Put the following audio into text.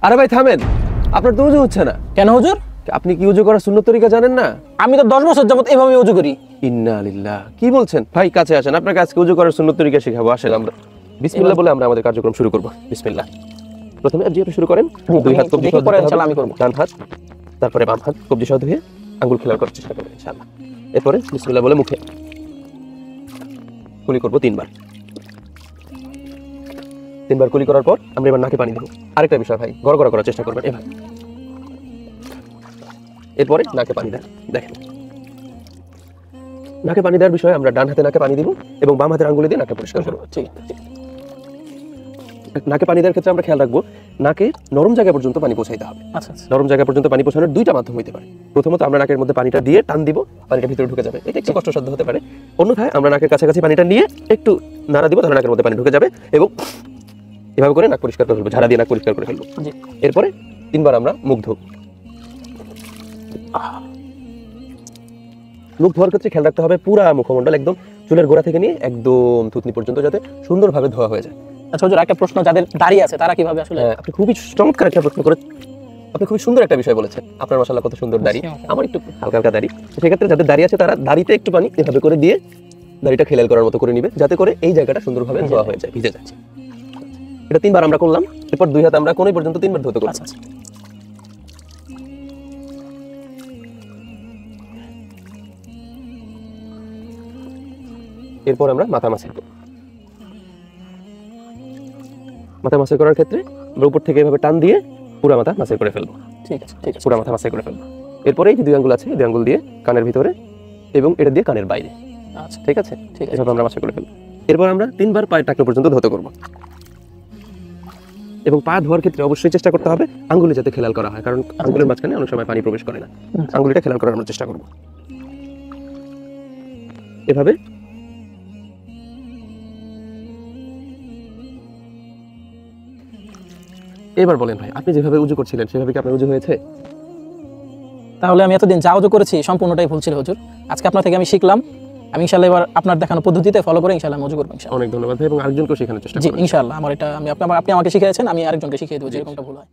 আরে ভাই থামেন, আপনার তো উজু হচ্ছে না কেন হুজুর? আপনি কি উজু করার সুন্নত তরিকা জানেন না? আমি তো 10 বছর যাবত এভাবে উজু করি। ইন্না লিল্লাহ, কি বলছেন ভাই? কাছে আসেন, আপনাকে আজকে উজু করার সুন্নত তরিকা শেখাবো। আসেন আমরা বিসমিল্লাহ বলে আমরা আমাদের কার্যক্রম শুরু করব। বিসমিল্লাহ। প্রথমে আপনি শুরু করেন, দুই হাত কবজি সহ ইনশাআল্লাহ আমি করব। ডান হাত, তারপরে বাম হাত কবজি সহ ধুয়ে আঙ্গুল খেলার করার চেষ্টা করবেন ইনশাআল্লাহ। এরপরে বিসমিল্লাহ বলে মুখে কুলি করব 3 বার। 3 বার কুলি করার পর আমরা এবার নাকে পানি দেব। আরেকটা বিষয় ভাই, গড়গড়া করার চেষ্টা করবেন এভাবে। এরপরে নাকে পানি দেন। দেখেন, নাকে পানি দেওয়ার বিষয়ে আমরা ডান হাতে নাকে পানি দিব এবং বাম হাতের আঙ্গুলি দিয়ে নাকে পরিষ্কার করব। ঠিক আছে। নাকে পানি দেওয়ার ক্ষেত্রে আমরা খেয়াল রাখবো নাকে নরম জায়গা পর্যন্ত পানি পৌঁছাইতে হবে। আচ্ছা আচ্ছা। নরম জায়গা পর্যন্ত পানি পৌঁছানোর দুইটা মাধ্যম হতে পারে। প্রথমত আমরা নাকের মধ্যে পানিটা দিয়ে টান দিব, পানিটা ভিতরে ঢুকে যাবে, এটা একটু কষ্টসাধ্য হতে পারে। অন্যথায় আমরা নাকের কাছাকাছি পানিটা নিয়ে একটু নাড়া দিব, তাহলে নাকের মধ্যে পানি ঢুকে যাবে এবং এভাবে করে নাক পরিষ্কার করে ফেলবো, ঝাড়া দিয়ে নাক পরিষ্কার করে ফেলবো। জি। এরপরে 3 বার আমরা মুখ ধোব। মুখ ধোয়ার ক্ষেত্রে খেয়াল রাখতে হবে পুরা মুখমণ্ডল একদম চুলের গোড়া থেকে নিয়ে একদম থুতনি পর্যন্ত যাতে সুন্দরভাবে ধোয়া হয়ে যায়। আচ্ছা হুজুর, একটা প্রশ্ন, যাদের দাড়ি আছে তারা কিভাবে আসলে? আপনি খুবই চমৎকার একটা প্রশ্ন করে, আপনি খুবই সুন্দর একটা বিষয় বলেছেন। আপনার মাশাআল্লাহ কত সুন্দর দাড়ি, আমার একটু হালকা হালকা দাড়ি। সেক্ষেত্রে যাদের দাড়ি আছে তারা দাড়িতে একটু পানি এভাবে করে দিয়ে দাড়িটা খেলাল করার মতো করে নিবে, যাতে করে এই জায়গাটা সুন্দরভাবে ধোয়া হয়ে যায়, ভিজে যাচ্ছে। এটা 3 বার আমরা করলাম। এরপর 2 হাত আমরা কোণে পর্যন্ত 3 বার ধুতে করব। আচ্ছা আচ্ছা। এরপর আমরা মাথা মাসাজ করব। মাথা মাসাজ করার ক্ষেত্রে আমরা উপর থেকে এভাবে টান দিয়ে পুরো মাথা মাসাজ করে ফেলবো। ঠিক আছে ঠিক আছে। পুরো মাথা মাসাজ করে ফেলবো। এরপরে এই যে 2 আঙ্গুল আছে, এই 2 আঙ্গুল দিয়ে কানের ভিতরে এবং এটা দিয়ে কানের বাইরে। আচ্ছা ঠিক আছে, ঠিক আছে। এভাবে আমরা মাসাজ করে ফেলবো। এরপর আমরা 3 বার পায়ের টাকনো পর্যন্ত ধুতে করব এবং পা ধোয়ার ক্ষেত্রে অবশ্যই চেষ্টা করতে হবে আঙ্গুলে যাতে খেলাল করা হয়, কারণ আঙ্গুলের মাঝখানে অনেক সময় পানি প্রবেশ করে না। আঙ্গুলিটা খেলাল করার আমরা চেষ্টা করব এভাবে। এবার বলেন ভাই, আপনি যেভাবে উজু করছিলেন সেভাবে কি আপনার উজু হয়েছে? তাহলে আমি এতদিন যা উজু করেছি সম্পূর্ণটাই ভুল ছিল হুজুর। আজকে আপনার থেকে আমি শিখলাম। আমি ইনশাআল্লাহ এবার আপনার দেখানো পদ্ধতিতে ফলো করে ইনশাআল্লাহ উজু করব ইনশাআল্লাহ। অনেক ধন্যবাদ ভাই, এবং আরেকজনকেও শেখানোর চেষ্টা জি করবেন। ইনশাআল্লাহ। আমার এটা আপনি আমাকে শিখিয়েছেন, আমি আরেকজনকে শিখিয়ে দেবো যেরকমটা ভুল হয়।